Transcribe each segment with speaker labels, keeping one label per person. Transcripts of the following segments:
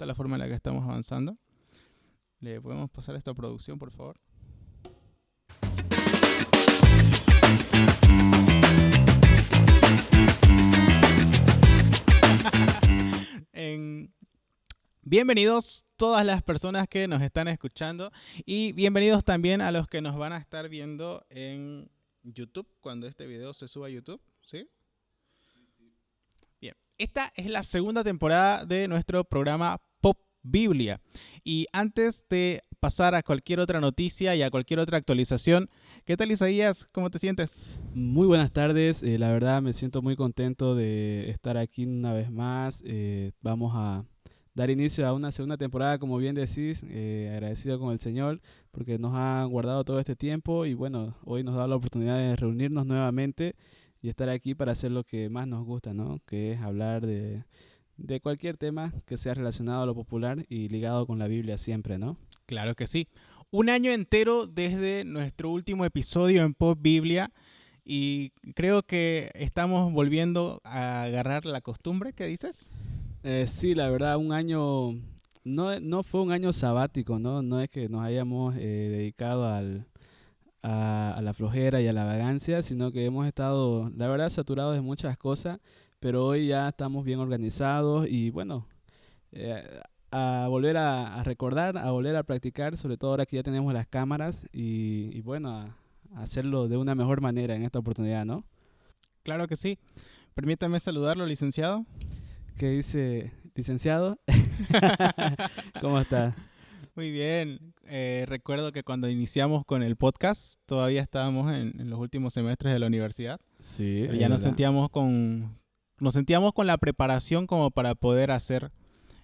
Speaker 1: gusta la forma en la que estamos avanzando. ¿Le podemos pasar esta producción, por favor? Bienvenidos todas las personas que nos están escuchando y bienvenidos también a los que nos van a estar viendo en YouTube cuando este video se suba a YouTube, ¿sí? Bien, esta es la segunda temporada de nuestro programa Pop Biblia y antes de pasar a cualquier otra noticia y a cualquier otra actualización, ¿qué tal, Isaías? ¿Cómo te sientes?
Speaker 2: Muy buenas tardes, la verdad me siento muy contento de estar aquí una vez más. Vamos a dar inicio a una segunda temporada, como bien decís, agradecido con el Señor porque nos ha guardado todo este tiempo y bueno, hoy nos da la oportunidad de reunirnos nuevamente y estar aquí para hacer lo que más nos gusta, ¿no? Que es hablar de cualquier tema que sea relacionado a lo popular y ligado con la Biblia siempre, ¿no?
Speaker 1: Claro que sí. Un año entero desde nuestro último episodio en Pop Biblia y creo que estamos volviendo a agarrar la costumbre, ¿qué dices?
Speaker 2: Sí, la verdad, un año, no fue un año sabático, ¿no? No es que nos hayamos dedicado a la flojera y a la vagancia, sino que hemos estado, la verdad, saturados de muchas cosas, pero hoy ya estamos bien organizados y bueno, eh, a volver a recordar, a volver a practicar, sobre todo ahora que ya tenemos las cámaras y bueno, a hacerlo de una mejor manera en esta oportunidad, ¿no?
Speaker 1: Claro que sí. Permítame saludarlo, licenciado.
Speaker 2: ¿Qué dice, licenciado? ¿Cómo está?
Speaker 1: Muy bien. Recuerdo que cuando iniciamos con el podcast todavía estábamos en los últimos semestres de la universidad.
Speaker 2: Sí,
Speaker 1: Pero ya nos sentíamos con la preparación como para poder hacer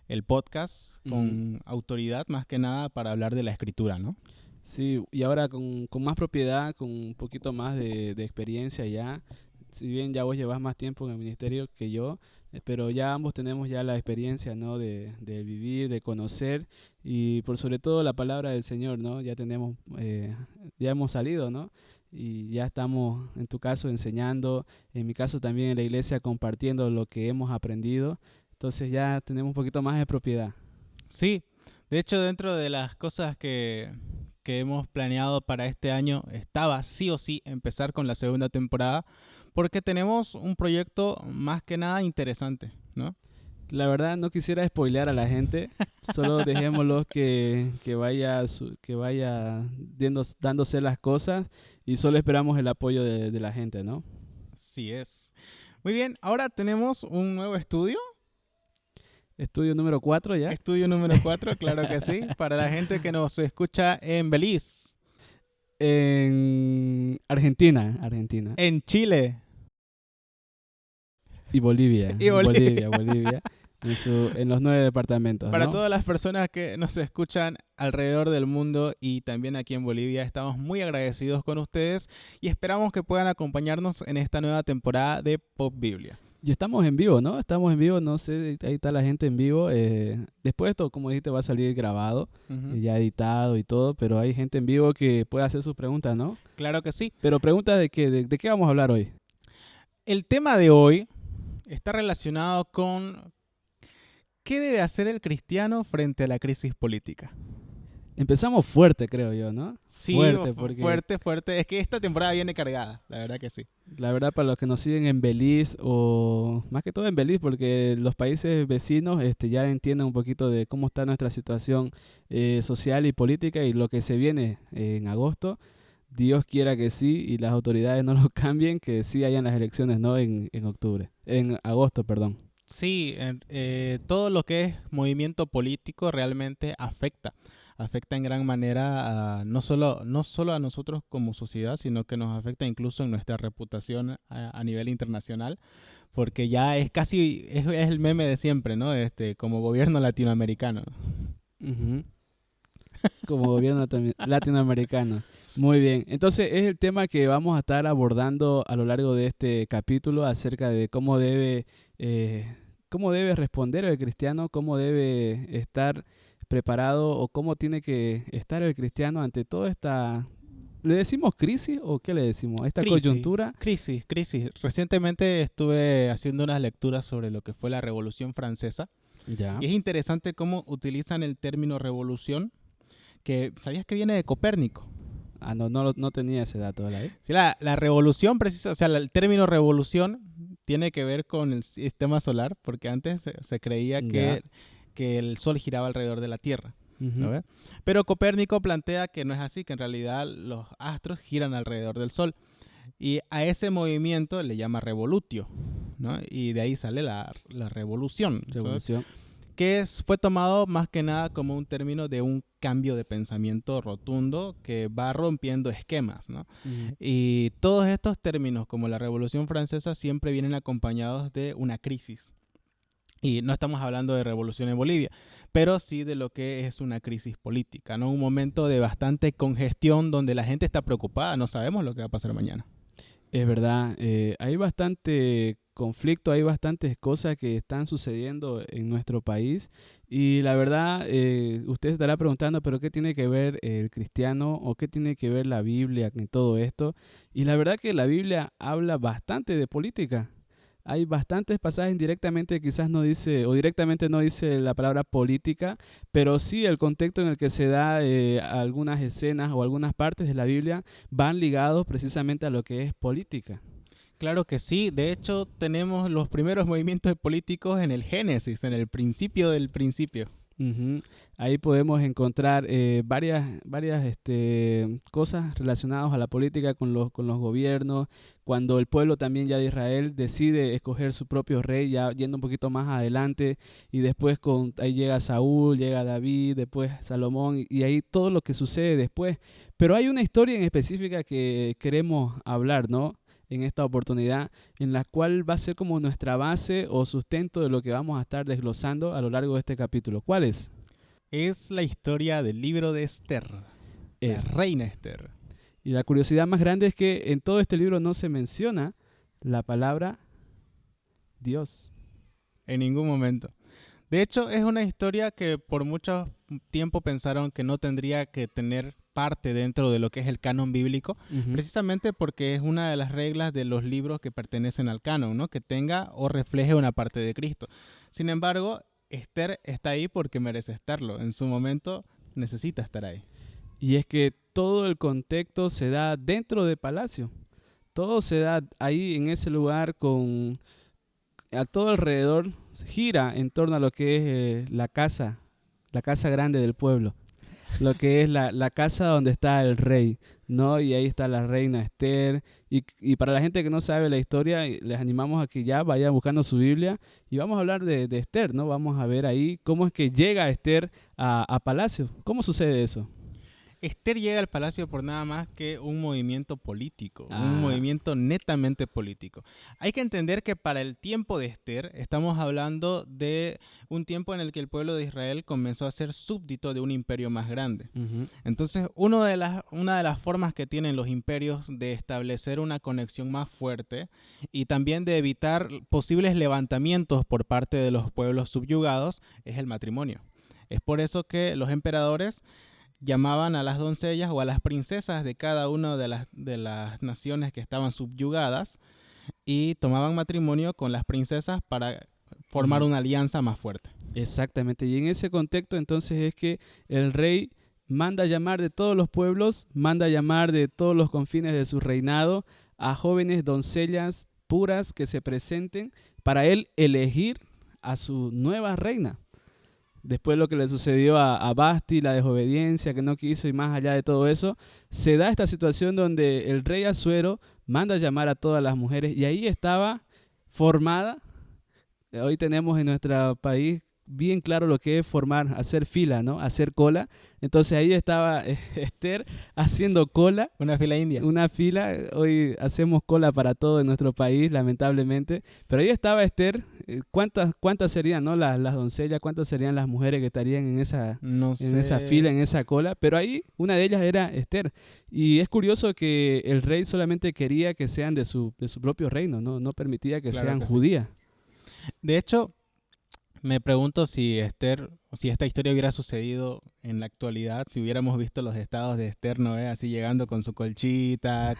Speaker 1: el podcast con autoridad, más que nada para hablar de la escritura, ¿no?
Speaker 2: Sí, y ahora con más propiedad, con un poquito más de experiencia ya. Si bien ya vos llevas más tiempo en el ministerio que yo, pero ya ambos tenemos ya la experiencia, ¿no? De vivir, de conocer y por sobre todo la palabra del Señor, ¿no? Ya tenemos, ya hemos salido, ¿no? Y ya estamos, en tu caso, enseñando, en mi caso también en la iglesia compartiendo lo que hemos aprendido. Entonces ya tenemos un poquito más de propiedad.
Speaker 1: Sí, de hecho dentro de las cosas que hemos planeado para este año estaba sí o sí empezar con la segunda temporada porque tenemos un proyecto más que nada interesante, ¿no?
Speaker 2: La verdad no quisiera spoilear a la gente, solo dejémoslo que vaya dándose las cosas y solo esperamos el apoyo de la gente, ¿no?
Speaker 1: Así es. Muy bien, ahora tenemos un nuevo estudio.
Speaker 2: Estudio número 4 ya.
Speaker 1: Estudio número 4, claro que sí, para la gente que nos escucha en Belice.
Speaker 2: En Argentina.
Speaker 1: En Chile.
Speaker 2: Y Bolivia.
Speaker 1: Y Bolivia.
Speaker 2: Bolivia. En los 9 departamentos,
Speaker 1: Para
Speaker 2: ¿no?
Speaker 1: todas las personas que nos escuchan alrededor del mundo y también aquí en Bolivia, estamos muy agradecidos con ustedes y esperamos que puedan acompañarnos en esta nueva temporada de Pop Biblia.
Speaker 2: Y estamos en vivo, ¿no? Estamos en vivo, no sé, ahí está la gente en vivo. Después esto, como dijiste, va a salir grabado, ya editado y todo, pero hay gente en vivo que puede hacer sus preguntas, ¿no?
Speaker 1: Claro que sí.
Speaker 2: Pero preguntas de qué vamos a hablar hoy.
Speaker 1: El tema de hoy está relacionado con ¿qué debe hacer el cristiano frente a la crisis política?
Speaker 2: Empezamos fuerte, creo yo, ¿no?
Speaker 1: Sí, fuerte. Es que esta temporada viene cargada, la verdad que sí.
Speaker 2: La verdad, para los que nos siguen en Belice o más que todo en Belice, porque los países vecinos ya entienden un poquito de cómo está nuestra situación social y política y lo que se viene en agosto. Dios quiera que sí y las autoridades no lo cambien, que sí hayan las elecciones, ¿no? En agosto, perdón.
Speaker 1: Sí, todo lo que es movimiento político realmente afecta en gran manera no solo a nosotros como sociedad, sino que nos afecta incluso en nuestra reputación a nivel internacional, porque ya es casi, es el meme de siempre, ¿no? Como gobierno latinoamericano.
Speaker 2: Uh-huh. Como gobierno latinoamericano. Muy bien, entonces es el tema que vamos a estar abordando a lo largo de este capítulo acerca de cómo debe responder el cristiano, cómo debe estar preparado o cómo tiene que estar el cristiano ante toda esta... ¿Le decimos crisis o qué le decimos? ¿Esta coyuntura?
Speaker 1: Crisis. Recientemente estuve haciendo unas lecturas sobre lo que fue la Revolución Francesa
Speaker 2: Ya.
Speaker 1: Y es interesante cómo utilizan el término revolución, que ¿sabías que viene de Copérnico?
Speaker 2: Ah, no tenía ese dato, ¿verdad?
Speaker 1: Sí, la revolución precisa, o sea, el término revolución tiene que ver con el sistema solar, porque antes se creía
Speaker 2: Ya.
Speaker 1: que el Sol giraba alrededor de la Tierra, ¿no
Speaker 2: Ujú.
Speaker 1: ve? Pero Copérnico plantea que no es así, que en realidad los astros giran alrededor del Sol. Y a ese movimiento le llama revolutio, ¿no? Y de ahí sale la revolución. Entonces,
Speaker 2: Revolución.
Speaker 1: fue tomado más que nada como un término de un cambio de pensamiento rotundo que va rompiendo esquemas, ¿no?
Speaker 2: Ujú.
Speaker 1: Y todos estos términos, como la Revolución Francesa, siempre vienen acompañados de una crisis. Y no estamos hablando de revolución en Bolivia, pero sí de lo que es una crisis política, ¿no? Un momento de bastante congestión donde la gente está preocupada, no sabemos lo que va a pasar mañana.
Speaker 2: Es verdad, hay bastante conflicto, hay bastantes cosas que están sucediendo en nuestro país y la verdad, usted se estará preguntando, pero ¿qué tiene que ver el cristiano o qué tiene que ver la Biblia en todo esto? Y la verdad que la Biblia habla bastante de política. Hay bastantes pasajes directamente, quizás no dice, o directamente no dice la palabra política, pero sí el contexto en el que se da algunas escenas o algunas partes de la Biblia van ligados precisamente a lo que es política.
Speaker 1: Claro que sí, de hecho tenemos los primeros movimientos políticos en el Génesis, en el principio del principio.
Speaker 2: Ujú. Ahí podemos encontrar varias cosas relacionadas a la política con los gobiernos, cuando el pueblo también ya de Israel decide escoger su propio rey, ya yendo un poquito más adelante, y después ahí llega Saúl, llega David, después Salomón, y ahí todo lo que sucede después. Pero hay una historia en específica que queremos hablar, ¿no? En esta oportunidad, en la cual va a ser como nuestra base o sustento de lo que vamos a estar desglosando a lo largo de este capítulo. ¿Cuál es?
Speaker 1: Es la historia del libro de Esther, la
Speaker 2: Esta.
Speaker 1: reina Esther.
Speaker 2: Y la curiosidad más grande es que en todo este libro no se menciona la palabra Dios.
Speaker 1: En ningún momento. De hecho, es una historia que por mucho tiempo pensaron que no tendría que tener parte dentro de lo que es el canon bíblico,
Speaker 2: Ujú.
Speaker 1: precisamente porque es una de las reglas de los libros que pertenecen al canon, ¿no? Que tenga o refleje una parte de Cristo. Sin embargo, Esther está ahí porque merece estarlo. En su momento necesita estar ahí.
Speaker 2: Y es que todo el contexto se da dentro de palacio. Todo se da ahí en ese lugar con a todo alrededor gira en torno a lo que es la casa grande del pueblo, lo que es la casa donde está el rey, ¿no? Y ahí está la reina Esther. Y para la gente que no sabe la historia, les animamos a que ya vayan buscando su Biblia y vamos a hablar de Esther, ¿no? Vamos a ver ahí cómo es que llega Esther a palacio. ¿Cómo sucede eso?
Speaker 1: Esther llega al palacio por nada más que un movimiento político, un
Speaker 2: Ah,
Speaker 1: movimiento netamente político. Hay que entender que para el tiempo de Esther estamos hablando de un tiempo en el que el pueblo de Israel comenzó a ser súbdito de un imperio más grande.
Speaker 2: ujú,
Speaker 1: Entonces, una de las formas que tienen los imperios de establecer una conexión más fuerte y también de evitar posibles levantamientos por parte de los pueblos subyugados es el matrimonio. Es por eso que los emperadores llamaban a las doncellas o a las princesas de cada una de las naciones que estaban subyugadas y tomaban matrimonio con las princesas para formar
Speaker 2: ujú.
Speaker 1: una alianza más fuerte.
Speaker 2: Exactamente. Y en ese contexto entonces es que el rey manda llamar de todos los pueblos, manda llamar de todos los confines de su reinado a jóvenes doncellas puras que se presenten para él elegir a su nueva reina. Después lo que le sucedió a Basti, la desobediencia que no quiso y más allá de todo eso, se da esta situación donde el rey Asuero manda llamar a todas las mujeres y ahí estaba formada. Hoy tenemos en nuestro país bien claro lo que es formar, hacer fila, ¿no? Hacer cola. Entonces ahí estaba Esther haciendo cola,
Speaker 1: Una fila india.
Speaker 2: una fila. Hoy hacemos cola para todo en nuestro país, lamentablemente. Pero ahí estaba Esther. ¿Cuántas serían, no? Las doncellas, ¿cuántas serían las mujeres que estarían
Speaker 1: No
Speaker 2: en esa fila,
Speaker 1: sé.
Speaker 2: en esa cola? Pero ahí una de ellas era Esther. Y es curioso que el rey solamente quería que sean de su propio reino, ¿no? No permitía que
Speaker 1: Claro
Speaker 2: sean
Speaker 1: que sí.
Speaker 2: judías.
Speaker 1: De hecho, Me pregunto si si esta historia hubiera sucedido en la actualidad, si hubiéramos visto los estados de Esther Noé así llegando con su colchita,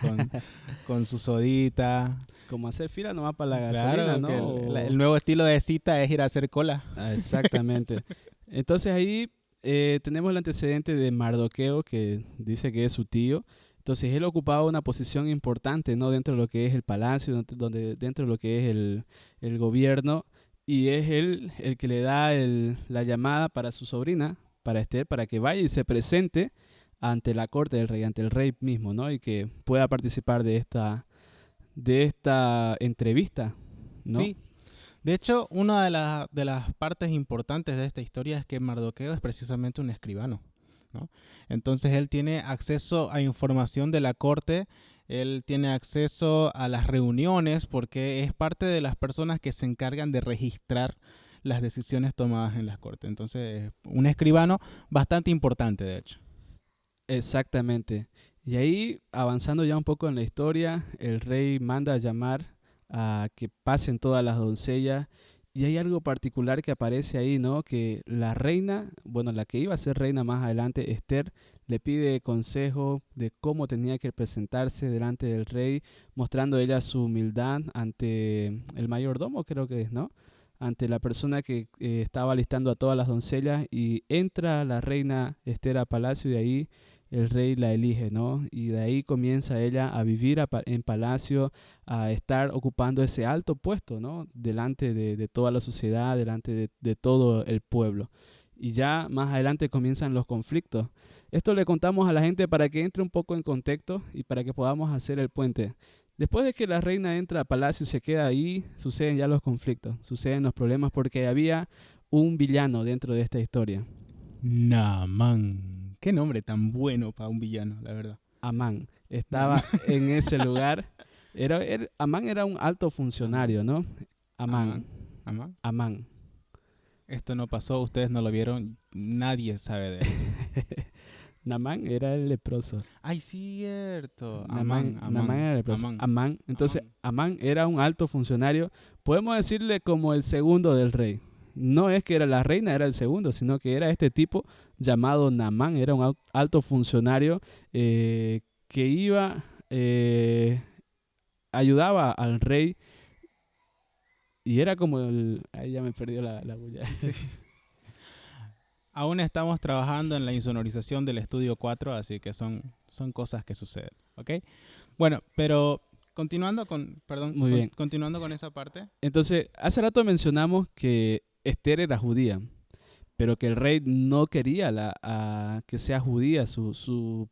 Speaker 1: con su sodita.
Speaker 2: Como hacer fila nomás para la gasolina,
Speaker 1: Claro
Speaker 2: ¿no?
Speaker 1: que el nuevo estilo de cita es ir a hacer cola.
Speaker 2: Exactamente. Entonces ahí tenemos el antecedente de Mardoqueo, que dice que es su tío. Entonces él ocupaba una posición importante, ¿no? Dentro de lo que es el palacio, dentro de lo que es el gobierno. Y es él el que le da la llamada para su sobrina, para Esther, para que vaya y se presente ante la corte del rey, ante el rey mismo, ¿no? Y que pueda participar de esta entrevista, ¿no?
Speaker 1: Sí, de hecho, una de las partes importantes de esta historia es que Mardoqueo es precisamente un escribano, ¿no? Entonces él tiene acceso a información de la corte, él tiene acceso a las reuniones porque es parte de las personas que se encargan de registrar las decisiones tomadas en las cortes. Entonces, un escribano bastante importante, de hecho.
Speaker 2: Exactamente. Y ahí, avanzando ya un poco en la historia, el rey manda a llamar a que pasen todas las doncellas. Y hay algo particular que aparece ahí, ¿no? Que la reina, bueno, la que iba a ser reina más adelante, Esther, le pide consejo de cómo tenía que presentarse delante del rey, mostrando ella su humildad ante el mayordomo, creo que es, ¿no? Ante la persona que estaba listando a todas las doncellas, y entra la reina Esther a palacio, y ahí el rey la elige, ¿no? Y de ahí comienza ella a vivir en palacio, a estar ocupando ese alto puesto, ¿no? Delante de toda la sociedad, delante de todo el pueblo. Y ya más adelante comienzan los conflictos. Esto le contamos a la gente para que entre un poco en contexto y para que podamos hacer el puente. Después de que la reina entra a palacio y se queda ahí, suceden ya los conflictos, suceden los problemas, porque había un villano dentro de esta historia.
Speaker 1: Naman. Qué nombre tan bueno para un villano, la verdad.
Speaker 2: Amán
Speaker 1: Naman.
Speaker 2: estaba en ese lugar. Amán era un alto
Speaker 1: Amán.
Speaker 2: funcionario, ¿no?
Speaker 1: Amán.
Speaker 2: Amán,
Speaker 1: Amán.
Speaker 2: Amán.
Speaker 1: Esto no pasó, ustedes no lo vieron, nadie sabe de esto.
Speaker 2: Namán era el leproso.
Speaker 1: Ay, cierto.
Speaker 2: Namán era el leproso.
Speaker 1: Amán.
Speaker 2: Amán. Entonces,
Speaker 1: Amán.
Speaker 2: Amán era un alto funcionario. Podemos decirle como el segundo del rey. No es que era la reina, era el segundo, sino que era este tipo llamado Namán. Era un alto funcionario que iba, ayudaba al rey, y era como el... Ahí ya me perdió la bulla.
Speaker 1: Aún estamos trabajando en la insonorización del estudio 4, así que son cosas que suceden, ¿ok? Bueno, pero
Speaker 2: Muy bien.
Speaker 1: continuando con esa parte.
Speaker 2: Entonces, hace rato mencionamos que Esther era judía, pero que el rey no quería que sea judía su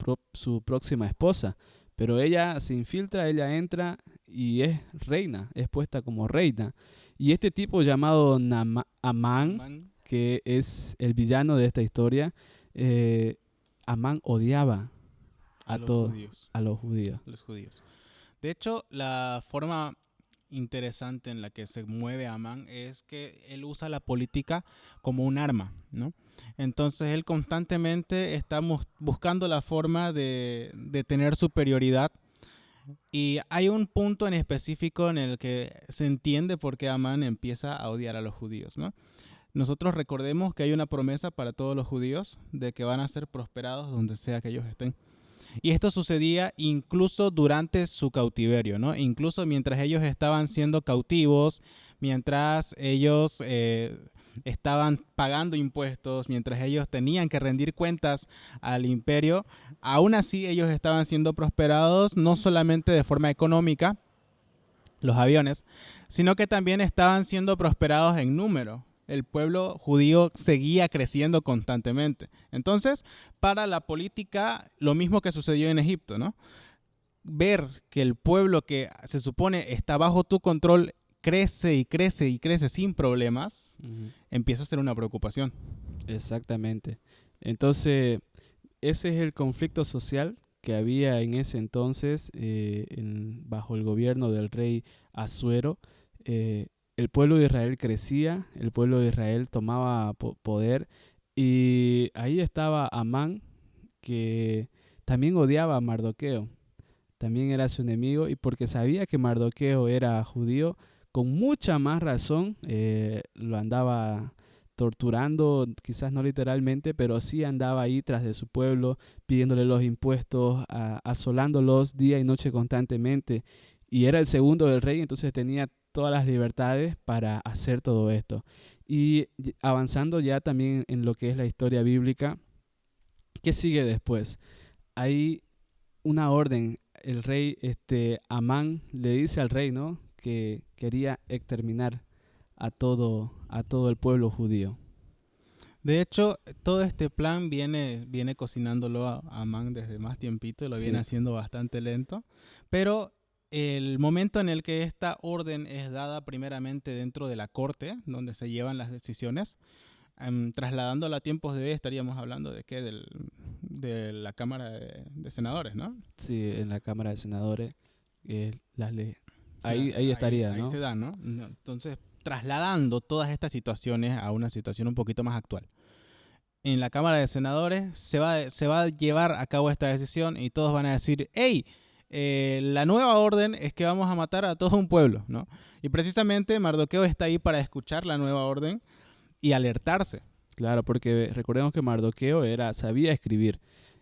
Speaker 2: próxima esposa. Pero ella se infiltra, ella entra y es reina, es puesta como reina. Y este tipo llamado Amán,
Speaker 1: Amán
Speaker 2: que es el villano de esta historia, Amán odiaba
Speaker 1: a
Speaker 2: a
Speaker 1: los
Speaker 2: todos,
Speaker 1: judíos.
Speaker 2: a los judíos.
Speaker 1: Los judíos. De hecho, la forma interesante en la que se mueve Amán es que él usa la política como un arma, ¿no? Entonces él constantemente está buscando la forma de tener superioridad, y hay un punto en específico en el que se entiende por qué Amán empieza a odiar a los judíos, ¿no? Nosotros recordemos que hay una promesa para todos los judíos de que van a ser prosperados donde sea que ellos estén. Y esto sucedía incluso durante su cautiverio, ¿no? Incluso mientras ellos estaban siendo cautivos, mientras ellos estaban pagando impuestos, mientras ellos tenían que rendir cuentas al imperio, aún así ellos estaban siendo prosperados no solamente de forma económica, los aviones, sino que también estaban siendo prosperados en número. El pueblo judío seguía creciendo constantemente. Entonces, para la política, lo mismo que sucedió en Egipto, ¿no? Ver que el pueblo que se supone está bajo tu control crece y crece y crece sin problemas,
Speaker 2: Ujú.
Speaker 1: empieza a ser una preocupación.
Speaker 2: Exactamente. Entonces, ese es el conflicto social que había en ese entonces, bajo el gobierno del rey Asuero. El pueblo de Israel crecía, el pueblo de Israel tomaba poder, y ahí estaba Amán, que también odiaba a Mardoqueo, también era su enemigo, y porque sabía que Mardoqueo era judío, con mucha más razón lo andaba torturando, quizás no literalmente, pero sí andaba ahí tras de su pueblo, pidiéndole los impuestos, asolándolos día y noche constantemente. Y era el segundo del rey, entonces tenía todas las libertades para hacer todo esto. Y avanzando ya también en lo que es la historia bíblica, ¿qué sigue después? Hay una orden. El rey Amán le dice al rey, ¿no?, que quería exterminar a todo el pueblo judío.
Speaker 1: De hecho, todo este plan viene cocinándolo a Amán desde más tiempito y lo viene
Speaker 2: Sí,
Speaker 1: haciendo bastante lento. Pero el momento en el que esta orden es dada primeramente dentro de la corte, donde se llevan las decisiones, trasladándola a tiempos de hoy, estaríamos hablando de qué, de la Cámara de Senadores, ¿no?
Speaker 2: sí, en la Cámara de Senadores, las leyes.
Speaker 1: La-
Speaker 2: Ahí estaría,
Speaker 1: ahí se
Speaker 2: ¿no?
Speaker 1: da, ¿no? Entonces, trasladando todas estas situaciones a una situación un poquito más actual. En la Cámara de Senadores se va a llevar a cabo esta decisión y todos van a decir, hey, la nueva orden es que vamos a matar a todo un pueblo, ¿no? Y precisamente Mardoqueo está ahí para escuchar la nueva orden y alertarse.
Speaker 2: Claro, porque recordemos que Mardoqueo sabía escribir,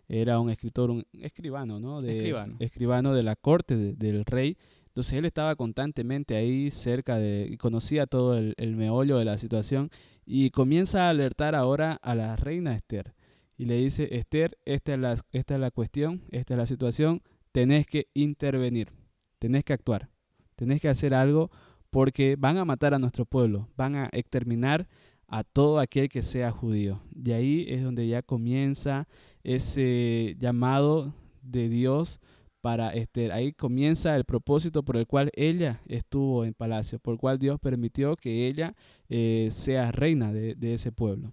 Speaker 2: era un escritor, un escribano, ¿no?
Speaker 1: Escribano.
Speaker 2: Escribano de la corte del rey. Entonces él estaba constantemente ahí cerca y conocía todo el meollo de la situación y comienza a alertar ahora a la reina Esther. Y le dice, Esther, esta es la cuestión, esta es la situación, tenés que intervenir, tenés que actuar, tenés que hacer algo porque van a matar a nuestro pueblo, van a exterminar a todo aquel que sea judío. De ahí es donde ya comienza ese llamado de Dios para Esther. Ahí comienza el propósito por el cual ella estuvo en palacio, por el cual Dios permitió que ella sea reina de ese pueblo.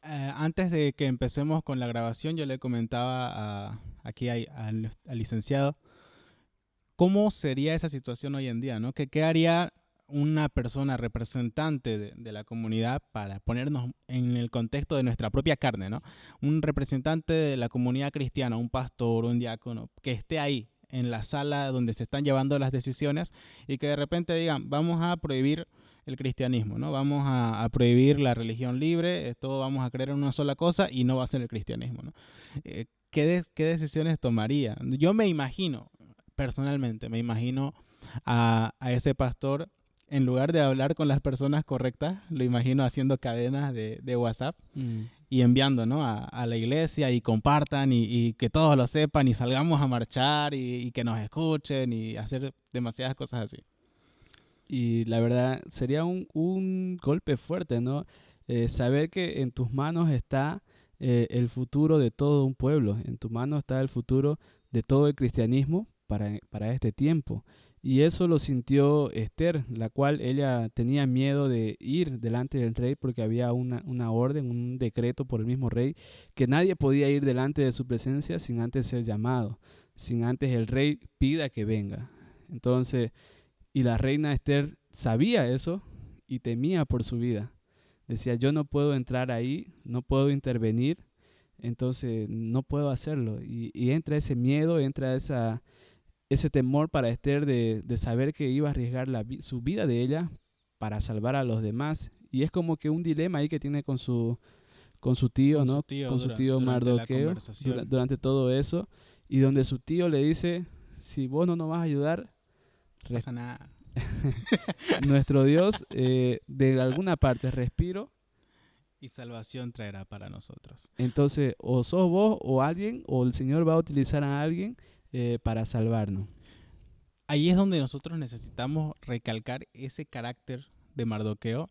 Speaker 1: Antes de que empecemos con la grabación, yo le comentaba aquí al licenciado cómo sería esa situación hoy en día, ¿no? ¿Qué haría una persona representante de la comunidad para ponernos en el contexto de nuestra propia carne, ¿no? Un representante de la comunidad cristiana, un pastor, un diácono, que esté ahí en la sala donde se están llevando las decisiones y que de repente digan, vamos a prohibir el cristianismo, ¿no? Vamos a prohibir la religión libre, todos vamos a creer en una sola cosa y no va a ser el cristianismo, ¿no? ¿Qué decisiones tomaría? Yo me imagino, personalmente, me imagino a ese pastor, en lugar de hablar con las personas correctas, lo imagino haciendo cadenas de WhatsApp
Speaker 2: Mm.
Speaker 1: y enviando, ¿no?, a la iglesia y compartan y que todos lo sepan y salgamos a marchar y que nos escuchen y hacer demasiadas cosas así.
Speaker 2: Y la verdad sería un golpe fuerte, ¿no? Saber que en tus manos está el futuro de todo un pueblo, en tu mano está el futuro de todo el cristianismo para este tiempo. Y eso lo sintió Esther, la cual ella tenía miedo de ir delante del rey porque había una orden, un decreto por el mismo rey, que nadie podía ir delante de su presencia sin antes ser llamado, sin antes el rey pida que venga. Entonces, y la reina Esther sabía eso y temía por su vida. Decía, yo no puedo entrar ahí, no puedo intervenir, entonces no puedo hacerlo. Y entra ese miedo, entra ese temor para Esther de saber que iba a arriesgar su vida de ella para salvar a los demás. Y es como que un dilema ahí que tiene con su tío,
Speaker 1: Con su
Speaker 2: ¿no?
Speaker 1: tío
Speaker 2: Con su tío
Speaker 1: durante la
Speaker 2: Mardoqueo
Speaker 1: conversación.
Speaker 2: durante todo eso. Y donde su tío le dice, si vos no nos vas a ayudar,
Speaker 1: No pasa nada.
Speaker 2: nuestro Dios de alguna parte respiro,
Speaker 1: Y salvación traerá para nosotros.
Speaker 2: entonces o sos vos o alguien, o el Señor va a utilizar a alguien para salvarnos.
Speaker 1: Ahí es donde nosotros necesitamos recalcar ese carácter de Mardoqueo,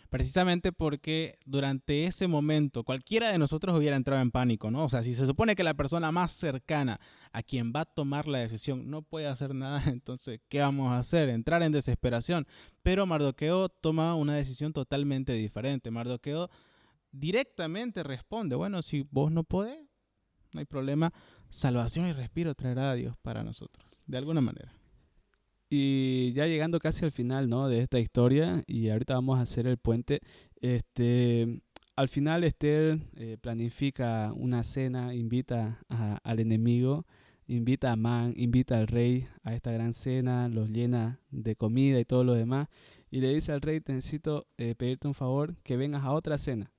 Speaker 1: precisamente porque durante ese momento cualquiera de nosotros hubiera entrado en pánico, ¿no? O sea, si se supone que la persona más cercana a quien va a tomar la decisión no puede hacer nada, entonces, ¿qué vamos a hacer? Entrar en desesperación. Pero Mardoqueo toma una decisión totalmente diferente. Mardoqueo directamente responde, bueno, si vos no podés, no hay problema, salvación y respiro traerá a Dios para nosotros, de alguna manera.
Speaker 2: Y ya llegando casi al final, ¿no?, de esta historia, y ahorita vamos a hacer el puente, al final Esther planifica una cena, invita al enemigo, invita a Amán, invita al rey a esta gran cena, los llena de comida y todo lo demás, y le dice al rey, necesito pedirte un favor, que vengas a otra cena.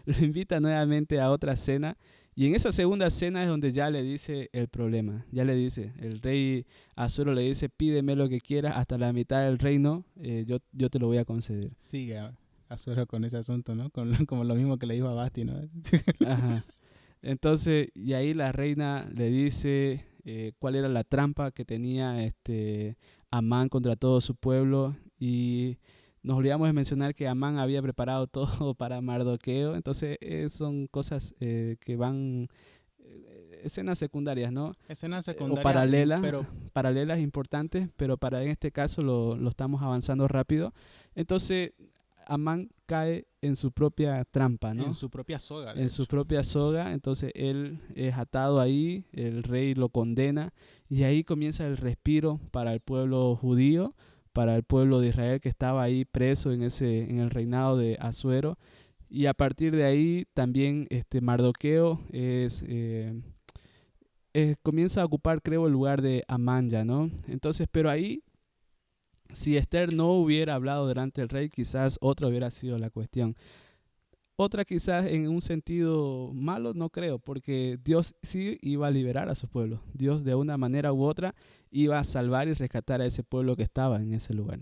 Speaker 2: Lo invita nuevamente a otra cena, y en esa segunda cena es donde ya le dice el problema. Ya le dice, el rey Asuero le dice, pídeme lo que quieras, hasta la mitad del reino, yo te lo voy a conceder.
Speaker 1: Sigue a suero con ese asunto, ¿no? Como lo mismo que le dijo a Basti, ¿no?
Speaker 2: Ajá. Entonces, y ahí la reina le dice cuál era la trampa que tenía Amán contra todo su pueblo, y nos olvidamos de mencionar que Amán había preparado todo para Mardoqueo. Entonces son cosas que van, escenas secundarias, ¿no?
Speaker 1: Escena
Speaker 2: O
Speaker 1: secundaria,
Speaker 2: paralelas,
Speaker 1: pero
Speaker 2: paralelas importantes, pero para en este caso lo estamos avanzando rápido. Entonces Amán cae en su propia trampa,
Speaker 1: en
Speaker 2: ¿no?
Speaker 1: su propia soga, de
Speaker 2: En su
Speaker 1: hecho.
Speaker 2: propia soga. Entonces él es atado ahí, el rey lo condena, y ahí comienza el respiro para el pueblo judío, para el pueblo de Israel que estaba ahí preso en el reinado de Asuero. Y a partir de ahí también Mardoqueo comienza a ocupar, creo, el lugar de Amán ya, ¿no? Entonces, pero ahí, si Esther no hubiera hablado delante del rey, quizás otra hubiera sido la cuestión. Otra quizás en un sentido malo, no creo, porque Dios sí iba a liberar a su pueblo. Dios de una manera u otra iba a salvar y rescatar a ese pueblo que estaba en ese lugar.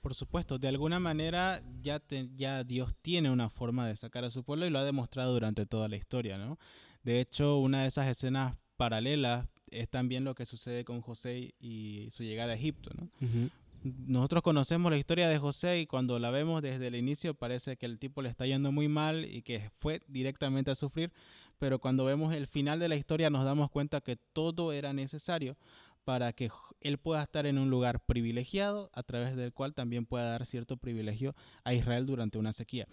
Speaker 1: Por supuesto, de alguna manera ya Dios tiene una forma de sacar a su pueblo y lo ha demostrado durante toda la historia, ¿no? De hecho, una de esas escenas paralelas es también lo que sucede con José y su llegada a Egipto, ¿no?
Speaker 2: Ujú.
Speaker 1: Nosotros conocemos la historia de José y cuando la vemos desde el inicio parece que el tipo le está yendo muy mal y que fue directamente a sufrir, pero cuando vemos el final de la historia nos damos cuenta que todo era necesario para que él pueda estar en un lugar privilegiado a través del cual también pueda dar cierto privilegio a Israel durante una sequía.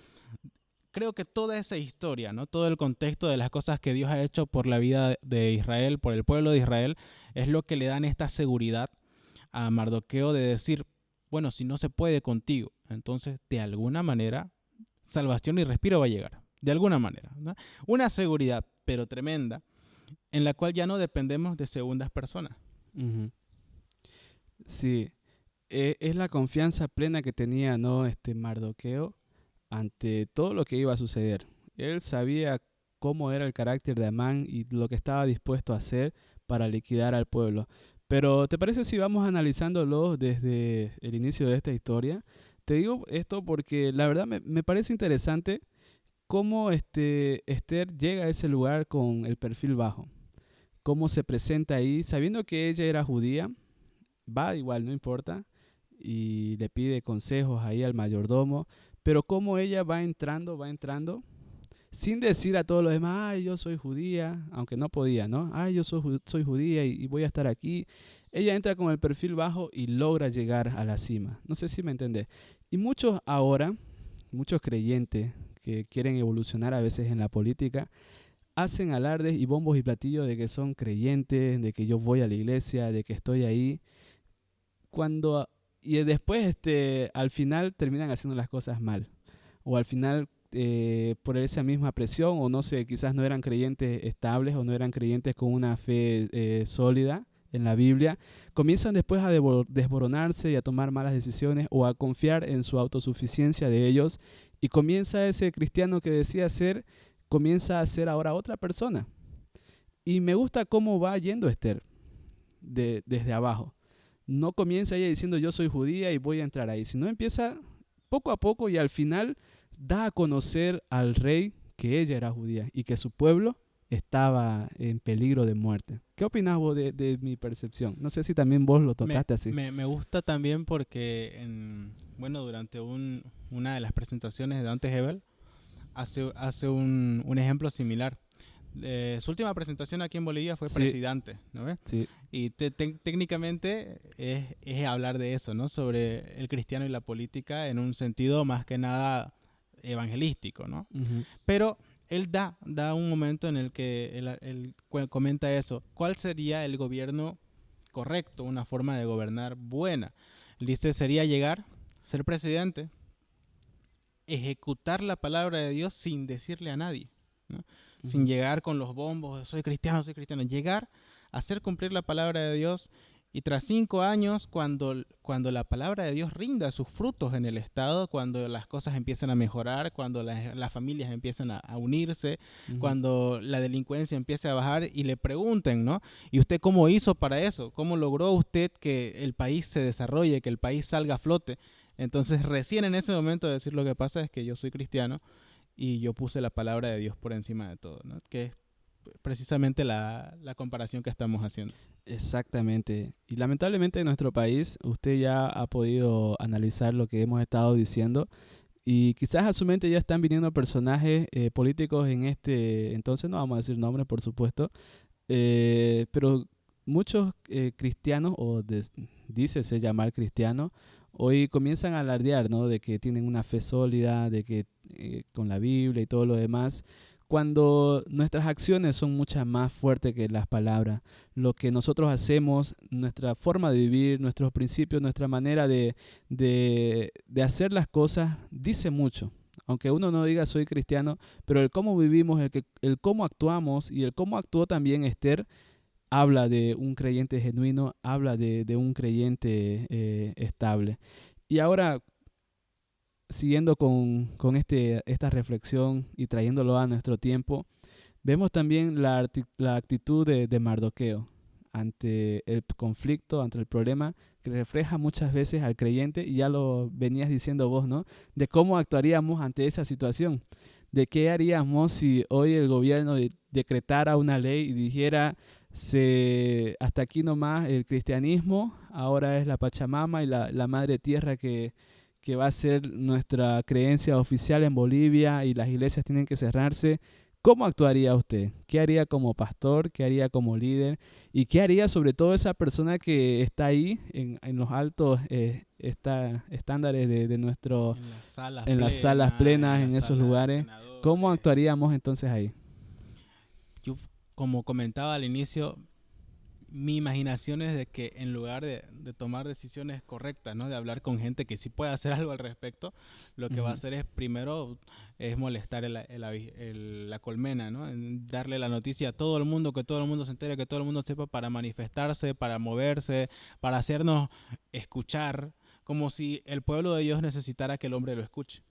Speaker 1: Creo que toda esa historia, ¿no? Todo el contexto de las cosas que Dios ha hecho por la vida de Israel, por el pueblo de Israel, es lo que le dan esta seguridad a Mardoqueo de decir, bueno, si no se puede contigo, entonces de alguna manera salvación y respiro va a llegar, de alguna manera, ¿no? Una seguridad, pero tremenda, en la cual ya no dependemos de segundas personas.
Speaker 2: Ujú. Sí, es la confianza plena que tenía, ¿no? Mardoqueo ante todo lo que iba a suceder. Él sabía cómo era el carácter de Amán y lo que estaba dispuesto a hacer para liquidar al pueblo. Pero, ¿te parece si vamos analizándolo desde el inicio de esta historia? Te digo esto porque la verdad me parece interesante cómo Esther llega a ese lugar con el perfil bajo. Cómo se presenta ahí, sabiendo que ella era judía, va igual, no importa, y le pide consejos ahí al mayordomo, pero cómo ella va entrando, sin decir a todos los demás, ay, yo soy judía, aunque no podía, ¿no? Ay, yo soy judía y voy a estar aquí. Ella entra con el perfil bajo y logra llegar a la cima. No sé si me entendés. Y muchos ahora, muchos creyentes que quieren evolucionar a veces en la política, hacen alardes y bombos y platillos de que son creyentes, de que yo voy a la iglesia, de que estoy ahí, cuando y después al final terminan haciendo las cosas mal, o al final por esa misma presión, o no sé, quizás no eran creyentes estables o no eran creyentes con una fe sólida en la Biblia, comienzan después a desboronarse y a tomar malas decisiones o a confiar en su autosuficiencia de ellos, y comienza ese cristiano que decía ser, comienza a ser ahora otra persona. Y me gusta cómo va yendo Esther desde abajo. No comienza ella diciendo yo soy judía y voy a entrar ahí, sino empieza poco a poco y al final da a conocer al rey que ella era judía y que su pueblo estaba en peligro de muerte. ¿Qué opinas vos de mi percepción? No sé si también vos lo
Speaker 1: Me,
Speaker 2: tocaste así.
Speaker 1: me gusta también porque, bueno, durante una de las presentaciones de Dante Hebel, hace un ejemplo similar. Su última presentación aquí en Bolivia fue
Speaker 2: Sí,
Speaker 1: presidente, ¿no ves?
Speaker 2: sí.
Speaker 1: Y técnicamente es hablar de eso, ¿no? Sobre el cristiano y la política en un sentido más que nada evangelístico, ¿no?
Speaker 2: Ujú,
Speaker 1: Pero él da un momento en el que él comenta eso. ¿Cuál sería el gobierno correcto, una forma de gobernar buena? Él dice, sería llegar, ser presidente, ejecutar la palabra de Dios sin decirle a nadie, ¿no? Sin
Speaker 2: ujú,
Speaker 1: llegar con los bombos, soy cristiano, llegar a hacer cumplir la palabra de Dios Y tras 5 años, cuando la palabra de Dios rinda sus frutos en el Estado, cuando las cosas empiezan a mejorar, cuando las familias empiezan a unirse,
Speaker 2: Ujú.
Speaker 1: cuando la delincuencia empiece a bajar y le pregunten, ¿no? ¿Y usted cómo hizo para eso? ¿Cómo logró usted que el país se desarrolle, que el país salga a flote? Entonces, recién en ese momento decir lo que pasa es que yo soy cristiano y yo puse la palabra de Dios por encima de todo, ¿no? Que es precisamente la comparación que estamos haciendo.
Speaker 2: Exactamente. Y lamentablemente en nuestro país usted ya ha podido analizar lo que hemos estado diciendo y quizás a su mente ya están viniendo personajes políticos en este entonces, no vamos a decir nombres por supuesto, pero muchos cristianos dícese llamar cristianos, hoy comienzan a alardear, ¿no? De que tienen una fe sólida, de que con la Biblia y todo lo demás, cuando nuestras acciones son muchas más fuertes que las palabras. Lo que nosotros hacemos, nuestra forma de vivir, nuestros principios, nuestra manera de hacer las cosas, dice mucho. Aunque uno no diga soy cristiano, pero el cómo vivimos, el cómo actuamos y el cómo actuó también Esther, habla de un creyente genuino, habla de un creyente estable. Y ahora, siguiendo con esta reflexión y trayéndolo a nuestro tiempo, vemos también la actitud de Mardoqueo ante el conflicto, ante el problema, que refleja muchas veces al creyente, y ya lo venías diciendo vos, ¿no? De cómo actuaríamos ante esa situación, de qué haríamos si hoy el gobierno decretara una ley y dijera, hasta aquí nomás el cristianismo, ahora es la Pachamama y la Madre Tierra que va a ser nuestra creencia oficial en Bolivia y las iglesias tienen que cerrarse. ¿Cómo actuaría usted? ¿Qué haría como pastor? ¿Qué haría como líder? ¿Y qué haría sobre todo esa persona que está ahí en los altos estándares de nuestro, en las salas plenas,
Speaker 1: En la
Speaker 2: en esos
Speaker 1: sala de
Speaker 2: lugares? ¿Cómo
Speaker 1: senadores.
Speaker 2: actuaríamos entonces ahí?
Speaker 1: Yo, como comentaba al inicio, mi imaginación es de que en lugar de tomar decisiones correctas, ¿no? De hablar con gente que sí puede hacer algo al respecto, lo que va a
Speaker 2: Ujú.
Speaker 1: hacer es primero es molestar la colmena, ¿no? En darle la noticia a todo el mundo, que todo el mundo se entere, que todo el mundo sepa para manifestarse, para moverse, para hacernos escuchar, como si el pueblo de Dios necesitara que el hombre lo escuche.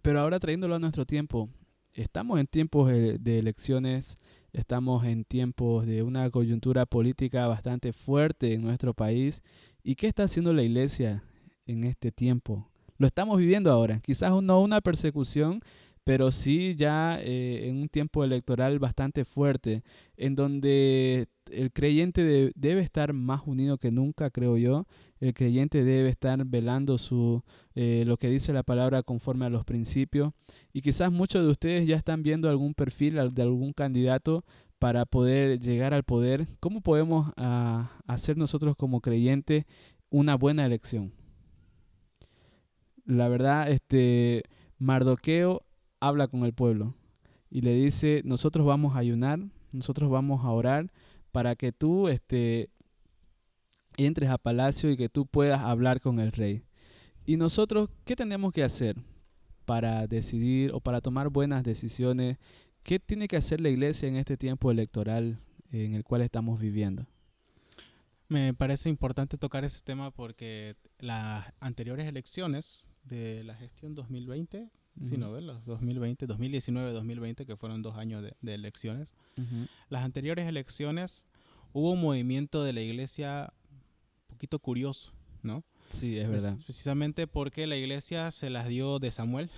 Speaker 2: Pero ahora trayéndolo a nuestro tiempo, estamos en tiempos de elecciones, estamos en tiempos de una coyuntura política bastante fuerte en nuestro país. ¿Y qué está haciendo la iglesia en este tiempo? Lo estamos viviendo ahora, quizás no una persecución, pero sí ya en un tiempo electoral bastante fuerte, en donde el creyente debe estar más unido que nunca, creo yo. El creyente debe estar velando lo que dice la palabra conforme a los principios. Y quizás muchos de ustedes ya están viendo algún perfil de algún candidato para poder llegar al poder. ¿Cómo podemos hacer nosotros como creyentes una buena elección? La verdad, Mardoqueo habla con el pueblo y le dice, nosotros vamos a ayunar, nosotros vamos a orar para que tú entres a palacio y que tú puedas hablar con el rey. ¿Y nosotros qué tenemos que hacer para decidir o para tomar buenas decisiones? ¿Qué tiene que hacer la iglesia en este tiempo electoral en el cual estamos viviendo?
Speaker 1: Me parece importante tocar ese tema porque las anteriores elecciones de la gestión 2020, sí,
Speaker 2: Ujú,
Speaker 1: no, ¿ves? Los 2020, 2019, 2020, que fueron 2 años de elecciones.
Speaker 2: ujú.
Speaker 1: Las anteriores elecciones hubo un movimiento de la iglesia un poquito curioso, ¿no?
Speaker 2: Sí, es verdad.
Speaker 1: Precisamente porque la iglesia se las dio de Samuel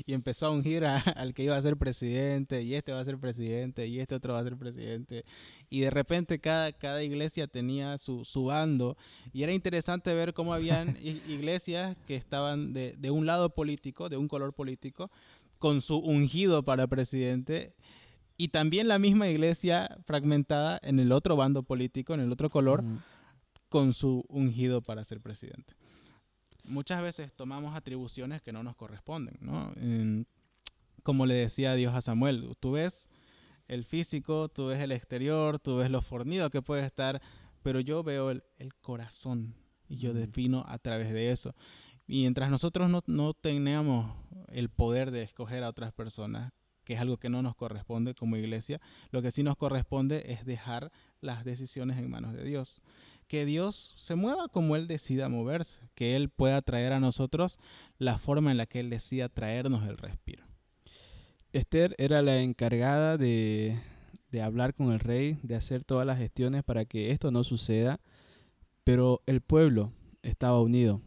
Speaker 1: y empezó a ungir al que iba a ser presidente, y este va a ser presidente, y este otro va a ser presidente. Y de repente cada iglesia tenía su bando. Y era interesante ver cómo habían iglesias que estaban de un lado político, de un color político, con su ungido para presidente. Y también la misma iglesia fragmentada en el otro bando político, en el otro color,
Speaker 2: Ujú.
Speaker 1: con su ungido para ser presidente. Muchas veces tomamos atribuciones que no nos corresponden, ¿no? Como le decía Dios a Samuel, tú ves el físico, tú ves el exterior, tú ves lo fornido que puede estar, pero yo veo el corazón y yo
Speaker 2: Mm.
Speaker 1: defino a través de eso. Y mientras nosotros no tengamos el poder de escoger a otras personas, que es algo que no nos corresponde como iglesia. Lo que sí nos corresponde es dejar las decisiones en manos de Dios. Que Dios se mueva como Él decida moverse, que Él pueda traer a nosotros la forma en la que Él decida traernos el respiro.
Speaker 2: Esther era la encargada de hablar con el rey, de hacer todas las gestiones para que esto no suceda, pero el pueblo estaba unido.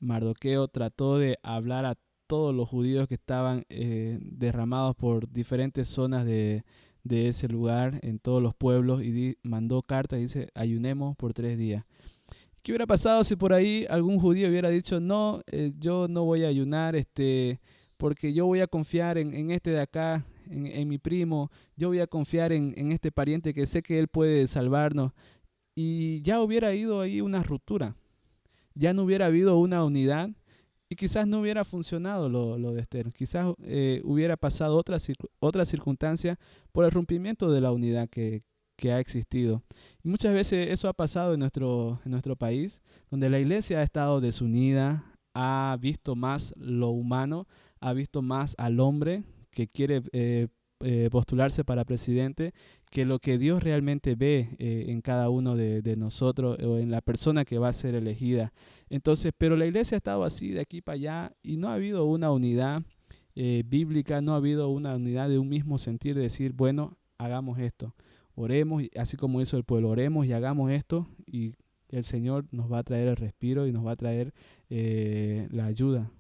Speaker 2: Mardoqueo trató de hablar a todos los judíos que estaban derramados por diferentes zonas de ese lugar, en todos los pueblos, y mandó cartas y dice, ayunemos por 3 días. ¿Qué hubiera pasado si por ahí algún judío hubiera dicho, no, yo no voy a ayunar, porque yo voy a confiar en este de acá, en mi primo, yo voy a confiar en este pariente que sé que él puede salvarnos? Y ya hubiera ido ahí una ruptura, ya no hubiera habido una unidad y quizás no hubiera funcionado lo de Esther. Quizás hubiera pasado otra circunstancia por el rompimiento de la unidad que ha existido. Y muchas veces eso ha pasado en nuestro país, donde la iglesia ha estado desunida, ha visto más lo humano, ha visto más al hombre que quiere postularse para presidente, que lo que Dios realmente ve en cada uno de nosotros o en la persona que va a ser elegida. Entonces, pero la iglesia ha estado así de aquí para allá y no ha habido una unidad bíblica, no ha habido una unidad de un mismo sentir de decir, bueno, hagamos esto, oremos, así como hizo el pueblo, oremos y hagamos esto y el Señor nos va a traer el respiro y nos va a traer la ayuda.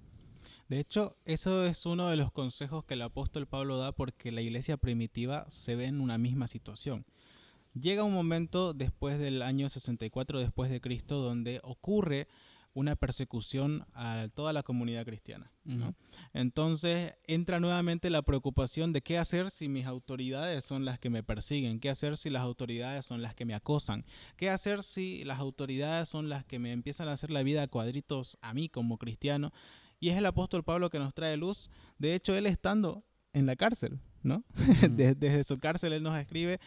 Speaker 1: De hecho, eso es uno de los consejos que el apóstol Pablo da porque la iglesia primitiva se ve en una misma situación. Llega un momento después del año 64 después de Cristo donde ocurre una persecución a toda la comunidad cristiana, ¿no? Entonces entra nuevamente la preocupación de qué hacer si mis autoridades son las que me persiguen, qué hacer si las autoridades son las que me acosan, qué hacer si las autoridades son las que me empiezan a hacer la vida a cuadritos a mí como cristiano. Y es el apóstol Pablo que nos trae luz. De hecho, él estando en la cárcel, ¿no? Desde su cárcel él nos escribe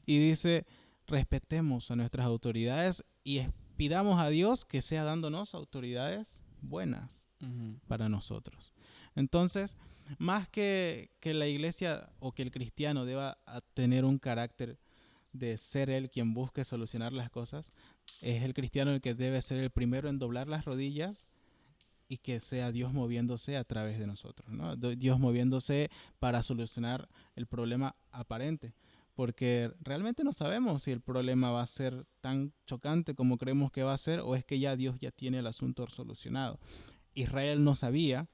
Speaker 1: y dice, respetemos a nuestras autoridades y pidamos a Dios que sea dándonos autoridades buenas para nosotros. Entonces, más que la iglesia o que el cristiano deba tener un carácter de ser él quien busque solucionar las cosas, es el cristiano el que debe ser el primero en doblar las rodillas y que sea Dios moviéndose a través de nosotros, ¿no? Dios moviéndose para solucionar el problema aparente, porque realmente no sabemos si el problema va a ser tan chocante como creemos que va a ser o es que ya Dios ya tiene el asunto solucionado. Israel no sabía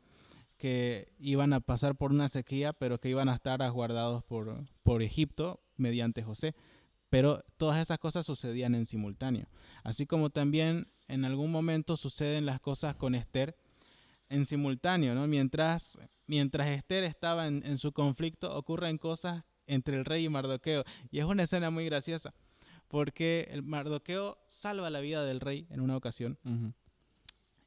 Speaker 1: que iban a pasar por una sequía, pero que iban a estar resguardados por Egipto mediante José. Pero todas esas cosas sucedían en simultáneo. Así como también en algún momento suceden las cosas con Esther en simultáneo, ¿no? Mientras Esther estaba en su conflicto, ocurren cosas entre el rey y Mardoqueo. Y es una escena muy graciosa, porque el Mardoqueo salva la vida del rey en una ocasión.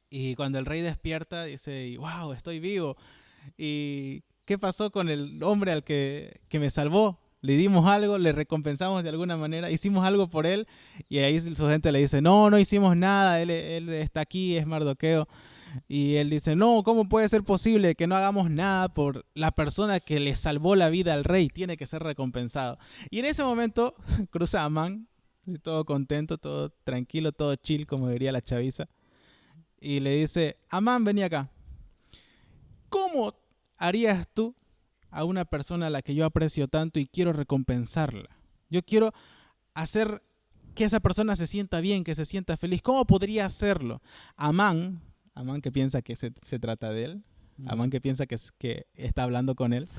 Speaker 1: Y cuando el rey despierta, dice, wow, estoy vivo. ¿Y qué pasó con el hombre al que me salvó? Le dimos algo, le recompensamos de alguna manera, hicimos algo por él. Y ahí su gente le dice, no hicimos nada, él está aquí, es Mardoqueo. Y él dice, no, ¿cómo puede ser posible que no hagamos nada por la persona que le salvó la vida al rey? Tiene que ser recompensado. Y en ese momento cruza Amán, todo contento, todo tranquilo, todo chill, como diría la chaviza. Y le dice, Amán, vení acá. ¿Cómo harías tú a una persona a la que yo aprecio tanto y quiero recompensarla? Yo quiero hacer que esa persona se sienta bien, que se sienta feliz. ¿Cómo podría hacerlo? Amán que piensa que se trata de él, Amán que piensa que está hablando con él,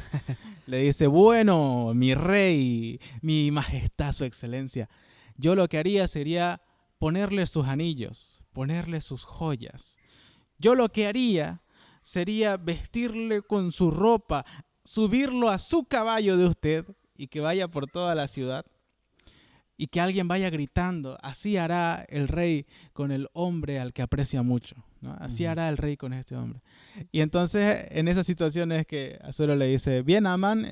Speaker 1: le dice, bueno, mi rey, mi majestad, su excelencia, yo lo que haría sería ponerle sus anillos, ponerle sus joyas. Yo lo que haría sería vestirle con su ropa, subirlo a su caballo de usted y que vaya por toda la ciudad y que alguien vaya gritando, así hará el rey con el hombre al que aprecia mucho, ¿no? Así
Speaker 2: Ujú.
Speaker 1: hará el rey con este hombre. Y entonces en esas situaciones que Asuero le dice, bien Amán,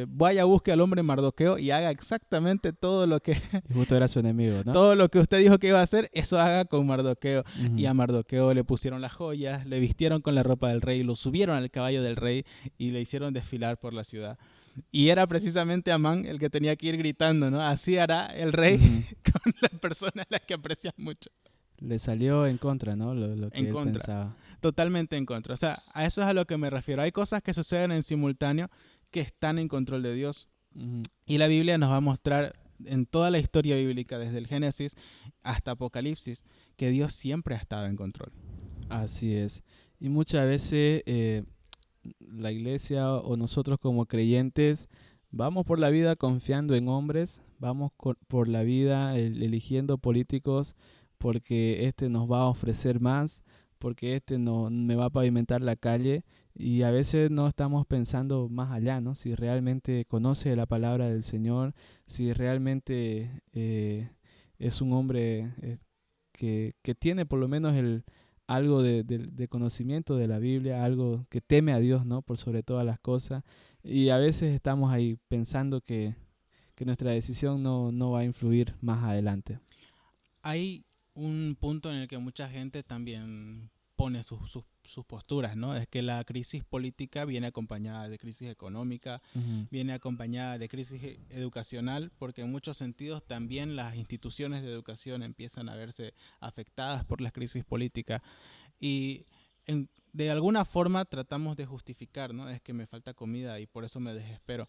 Speaker 1: vaya busque al hombre Mardoqueo y haga exactamente todo lo que
Speaker 2: Y justo era su enemigo, ¿no?
Speaker 1: todo lo que usted dijo que iba a hacer, eso haga con Mardoqueo. Y
Speaker 2: Ujú.
Speaker 1: a Mardoqueo le pusieron las joyas, le vistieron con la ropa del rey, lo subieron al caballo del rey y le hicieron desfilar por la ciudad. Y era precisamente Amán el que tenía que ir gritando, ¿no? Así hará el rey
Speaker 2: Ujú.
Speaker 1: con las personas a las que aprecias mucho.
Speaker 2: Le salió en contra, ¿no? Lo
Speaker 1: En
Speaker 2: que él
Speaker 1: contra,
Speaker 2: pensaba.
Speaker 1: totalmente en contra. O sea, a eso es a lo que me refiero. Hay cosas que suceden en simultáneo que están en control de Dios.
Speaker 2: Ujú.
Speaker 1: Y la Biblia nos va a mostrar en toda la historia bíblica, desde el Génesis hasta Apocalipsis, que Dios siempre ha estado en control.
Speaker 2: Así es. Y muchas veces la iglesia o nosotros como creyentes vamos por la vida confiando en hombres, vamos por la vida eligiendo políticos porque este nos va a ofrecer más, porque este no me va a pavimentar la calle y a veces no estamos pensando más allá, ¿no? Si realmente conoce la palabra del Señor, si realmente es un hombre que tiene por lo menos algo de conocimiento de la Biblia, algo que teme a Dios, ¿no? Por sobre todas las cosas. Y a veces estamos ahí pensando que nuestra decisión no va a influir más adelante.
Speaker 1: Hay un punto en el que mucha gente también pone sus posturas, ¿no? Es que la crisis política viene acompañada de crisis económica,
Speaker 2: Ujú.
Speaker 1: viene acompañada de crisis educacional, porque en muchos sentidos también las instituciones de educación empiezan a verse afectadas por la crisis política. Y de alguna forma tratamos de justificar, ¿no? Es que me falta comida y por eso me desespero.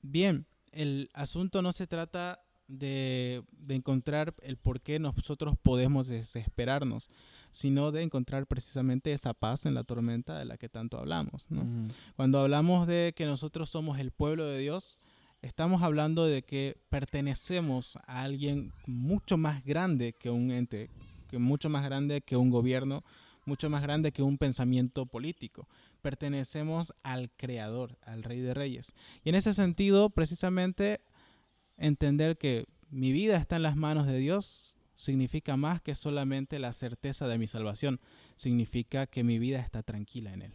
Speaker 1: Bien, el asunto no se trata de encontrar el por qué nosotros podemos desesperarnos, sino de encontrar precisamente esa paz en la tormenta de la que tanto hablamos, ¿no?
Speaker 2: Ujú.
Speaker 1: Cuando hablamos de que nosotros somos el pueblo de Dios, estamos hablando de que pertenecemos a alguien mucho más grande que un ente, que mucho más grande que un gobierno, mucho más grande que un pensamiento político. Pertenecemos al Creador, al Rey de Reyes. Y en ese sentido, precisamente, entender que mi vida está en las manos de Dios significa más que solamente la certeza de mi salvación. Significa que mi vida está tranquila en Él.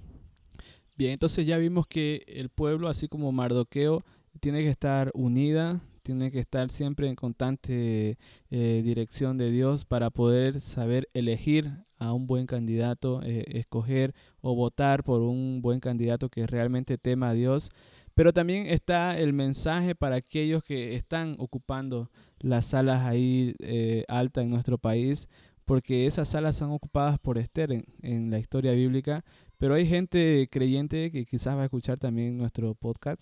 Speaker 2: Bien, entonces ya vimos que el pueblo, así como Mardoqueo, tiene que estar unida, tiene que estar siempre en constante dirección de Dios para poder saber elegir a un buen candidato, escoger o votar por un buen candidato que realmente tema a Dios. Pero también está el mensaje para aquellos que están ocupando las salas ahí altas en nuestro país, porque esas salas son ocupadas por Esther en la historia bíblica, pero hay gente creyente que quizás va a escuchar también nuestro podcast.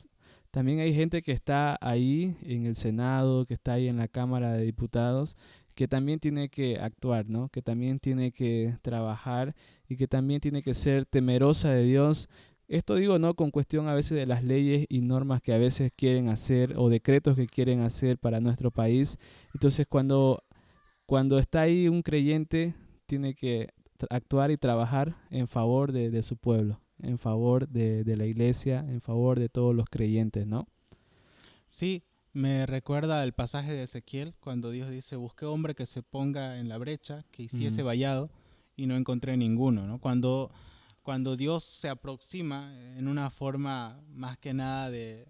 Speaker 2: También hay gente que está ahí en el Senado, que está ahí en la Cámara de Diputados, que también tiene que actuar, ¿no? Que también tiene que trabajar y que también tiene que ser temerosa de Dios. Esto digo, ¿no? Con cuestión a veces de las leyes y normas que a veces quieren hacer o decretos que quieren hacer para nuestro país. Entonces, cuando está ahí un creyente, tiene que actuar y trabajar en favor de su pueblo, en favor de la iglesia, en favor de todos los creyentes, ¿no?
Speaker 1: Sí, me recuerda el pasaje de Ezequiel cuando Dios dice, busqué hombre que se ponga en la brecha, que hiciese
Speaker 2: Ujú.
Speaker 1: vallado y no encontré ninguno, ¿no? Cuando Dios se aproxima en una forma más que nada de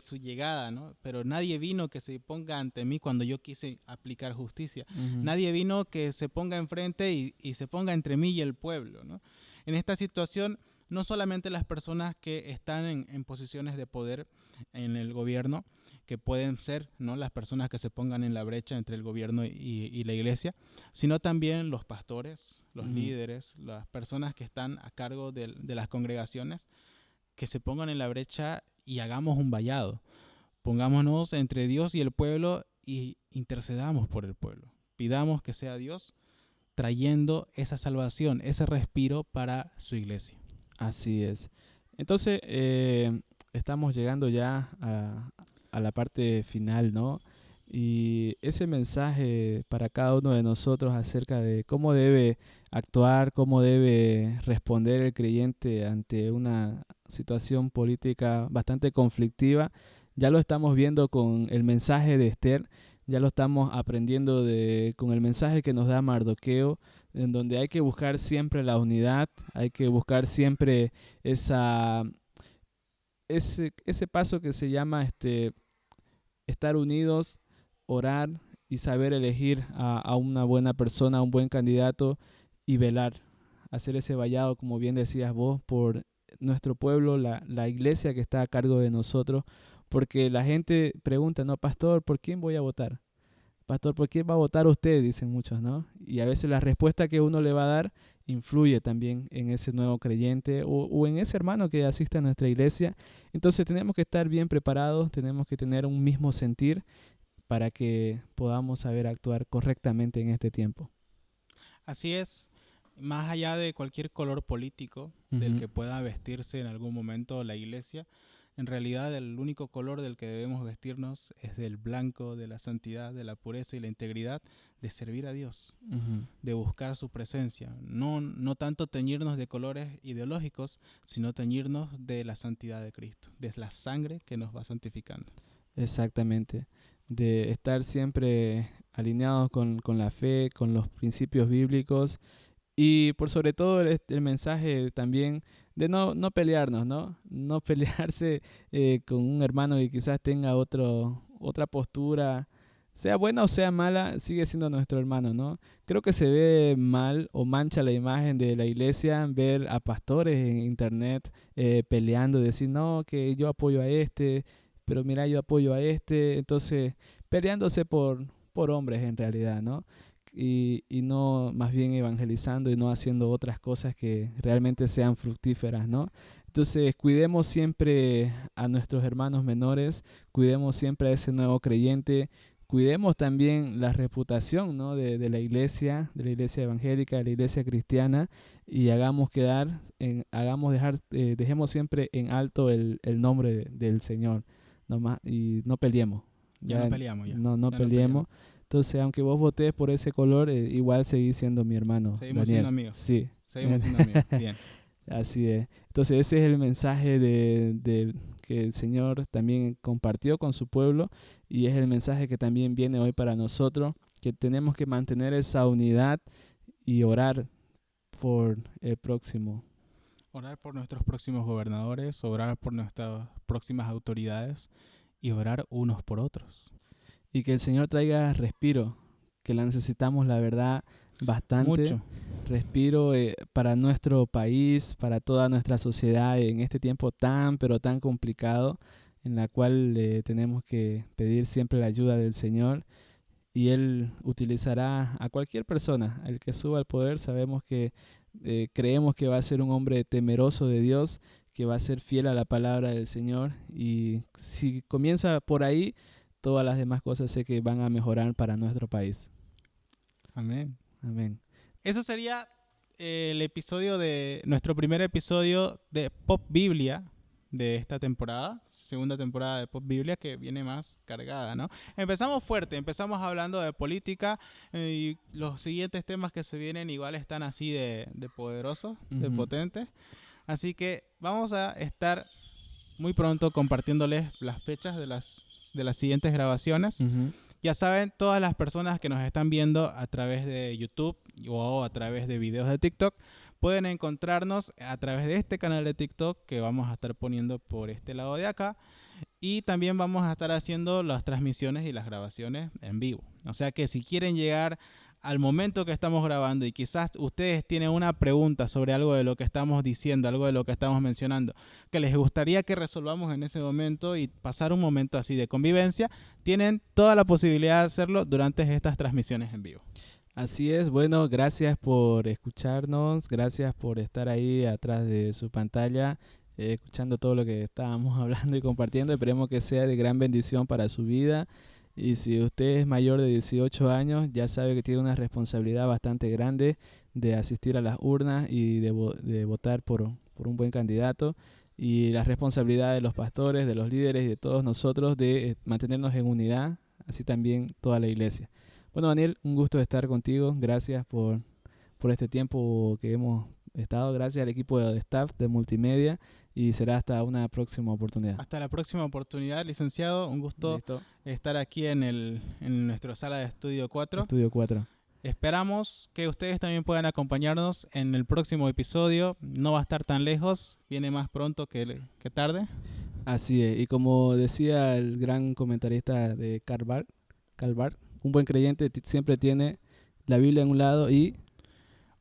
Speaker 1: su llegada, ¿no? Pero nadie vino que se ponga ante mí cuando yo quise aplicar justicia.
Speaker 2: Ujú.
Speaker 1: Nadie vino que se ponga enfrente y se ponga entre mí y el pueblo, ¿no? En esta situación, no solamente las personas que están en posiciones de poder en el gobierno, que pueden ser, ¿no?, las personas que se pongan en la brecha entre el gobierno y la iglesia, sino también los pastores, los
Speaker 2: Ujú.
Speaker 1: líderes, las personas que están a cargo de las congregaciones, que se pongan en la brecha y hagamos un vallado. Pongámonos entre Dios y el pueblo y intercedamos por el pueblo. Pidamos que sea Dios trayendo esa salvación, ese respiro para su iglesia.
Speaker 2: Así es. Entonces, estamos llegando ya a la parte final, ¿no? Y ese mensaje para cada uno de nosotros acerca de cómo debe actuar, cómo debe responder el creyente ante una situación política bastante conflictiva, ya lo estamos viendo con el mensaje de Esther, ya lo estamos aprendiendo con el mensaje que nos da Mardoqueo, en donde hay que buscar siempre la unidad, hay que buscar siempre ese paso que se llama estar unidos, orar y saber elegir a una buena persona, a un buen candidato y velar, hacer ese vallado, como bien decías vos, por nuestro pueblo, la iglesia que está a cargo de nosotros, porque la gente pregunta, no, pastor, ¿por quién voy a votar? Pastor, ¿por quién va a votar usted? Dicen muchos, ¿no? Y a veces la respuesta que uno le va a dar influye también en ese nuevo creyente o en ese hermano que asiste a nuestra iglesia. Entonces tenemos que estar bien preparados, tenemos que tener un mismo sentir para que podamos saber actuar correctamente en este tiempo.
Speaker 1: Así es, más allá de cualquier color político del
Speaker 2: Ujú.
Speaker 1: que pueda vestirse en algún momento la iglesia, en realidad el único color del que debemos vestirnos es del blanco, de la santidad, de la pureza y la integridad, de servir a Dios,
Speaker 2: Ujú.
Speaker 1: de buscar su presencia. No tanto teñirnos de colores ideológicos, sino teñirnos de la santidad de Cristo, de la sangre que nos va santificando.
Speaker 2: Exactamente, de estar siempre alineados con la fe, con los principios bíblicos y por sobre todo el mensaje también de no pelearnos, ¿no? No pelearse con un hermano que quizás tenga otra postura, sea buena o sea mala, sigue siendo nuestro hermano, ¿no? Creo que se ve mal o mancha la imagen de la iglesia ver a pastores en internet peleando, decir, no, que yo apoyo a este, pero mira, yo apoyo a este, entonces peleándose por hombres en realidad, ¿no? Y no más bien evangelizando y no haciendo otras cosas que realmente sean fructíferas, ¿no? Entonces, cuidemos siempre a nuestros hermanos menores, cuidemos siempre a ese nuevo creyente, cuidemos también la reputación, ¿no? de la iglesia evangélica, de la iglesia cristiana, y dejemos siempre en alto el nombre del Señor, no más, y no peleemos,
Speaker 1: Ya no
Speaker 2: ya
Speaker 1: peleamos,
Speaker 2: no
Speaker 1: ya no peleamos.
Speaker 2: peleemos. Entonces, aunque vos votés por ese color, igual seguís siendo mi hermano,
Speaker 1: Seguimos siendo
Speaker 2: Daniel.
Speaker 1: amigos,
Speaker 2: Sí.
Speaker 1: seguimos siendo amigos. Bien.
Speaker 2: Así es. Entonces, ese es el mensaje que el Señor también compartió con su pueblo y es el mensaje que también viene hoy para nosotros, que tenemos que mantener esa unidad y orar por el próximo.
Speaker 1: Orar por nuestros próximos gobernadores, orar por nuestras próximas autoridades y orar unos por otros.
Speaker 2: Y que el Señor traiga respiro, que la necesitamos, la verdad, bastante.
Speaker 1: Mucho.
Speaker 2: Respiro para nuestro país, para toda nuestra sociedad en este tiempo tan, pero tan complicado, en la cual tenemos que pedir siempre la ayuda del Señor y Él utilizará a cualquier persona, el que suba al poder. Sabemos que creemos que va a ser un hombre temeroso de Dios, que va a ser fiel a la palabra del Señor y si comienza por ahí, todas las demás cosas sé que van a mejorar para nuestro país.
Speaker 1: Amén.
Speaker 2: Amén.
Speaker 1: Eso sería el episodio de nuestro primer episodio de Pop Biblia de esta temporada, segunda temporada de Pop Biblia que viene más cargada, ¿no? Empezamos fuerte, empezamos hablando de política y los siguientes temas que se vienen igual están así de poderosos, de
Speaker 2: Ujú.
Speaker 1: potentes. Así que vamos a estar muy pronto compartiéndoles las fechas de las siguientes grabaciones.
Speaker 2: Ujú.
Speaker 1: Ya saben, todas las personas que nos están viendo a través de YouTube o a través de videos de TikTok pueden encontrarnos a través de este canal de TikTok que vamos a estar poniendo por este lado de acá. Y también vamos a estar haciendo las transmisiones y las grabaciones en vivo. O sea que si quieren llegar al momento que estamos grabando y quizás ustedes tienen una pregunta sobre algo de lo que estamos diciendo, algo de lo que estamos mencionando, que les gustaría que resolvamos en ese momento y pasar un momento así de convivencia, tienen toda la posibilidad de hacerlo durante estas transmisiones en vivo.
Speaker 2: Así es, bueno, gracias por escucharnos, gracias por estar ahí atrás de su pantalla, escuchando todo lo que estábamos hablando y compartiendo. Esperemos que sea de gran bendición para su vida. Y si usted es mayor de 18 años, ya sabe que tiene una responsabilidad bastante grande de asistir a las urnas y de votar por un buen candidato. Y la responsabilidad de los pastores, de los líderes y de todos nosotros de mantenernos en unidad, así también toda la iglesia. Bueno, Daniel, un gusto estar contigo. Gracias por este tiempo que hemos estado. Gracias al equipo de staff de multimedia y será hasta una próxima oportunidad.
Speaker 1: Hasta la próxima oportunidad, licenciado. Un gusto
Speaker 2: ¿Listo?
Speaker 1: estar aquí en nuestra sala de estudio 4.
Speaker 2: Estudio 4.
Speaker 1: Esperamos que ustedes también puedan acompañarnos en el próximo episodio. No va a estar tan lejos, viene más pronto que tarde.
Speaker 2: Así es, y como decía el gran comentarista de Karl Barth, un buen creyente siempre tiene la Biblia en un lado y...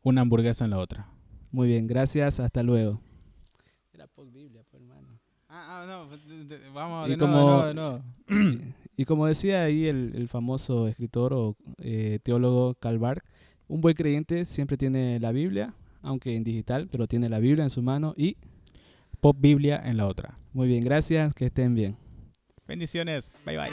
Speaker 1: una hamburguesa en la otra.
Speaker 2: Muy bien, gracias, hasta luego. Era por Biblia, pues, hermano.
Speaker 1: No, vamos
Speaker 2: Y
Speaker 1: de
Speaker 2: como-
Speaker 1: nuevo, de nuevo.
Speaker 2: Y como decía ahí el famoso escritor o teólogo Karl Barth, un buen creyente siempre tiene la Biblia, aunque en digital, pero tiene la Biblia en su mano y...
Speaker 1: Pop Biblia en la otra.
Speaker 2: Muy bien, gracias, que estén bien.
Speaker 1: Bendiciones. Bye bye.